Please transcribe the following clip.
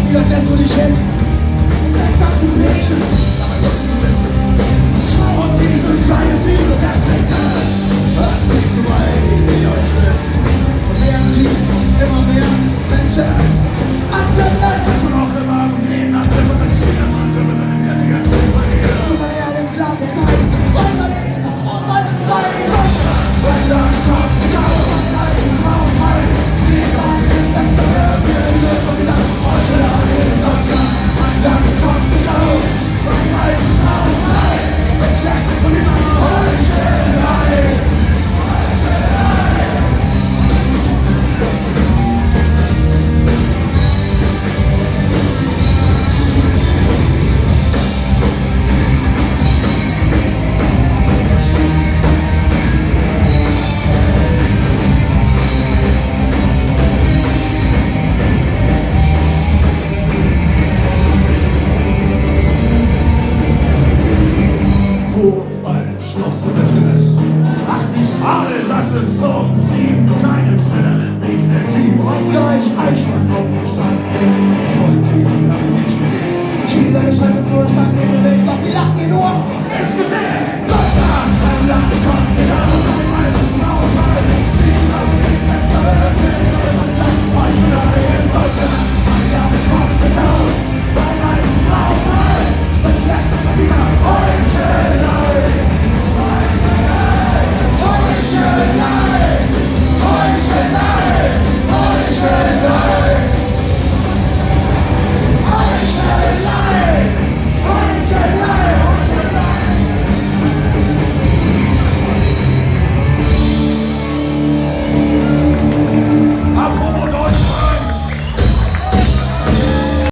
Wieder setzt du dich hin, um langsam zu beten. Aber solltest du wissen, es ist schlau und diese kleine Tiere zertreten. Was bringt zu weit, ich sehe euch drin. Und lernen sie immer mehr Menschen.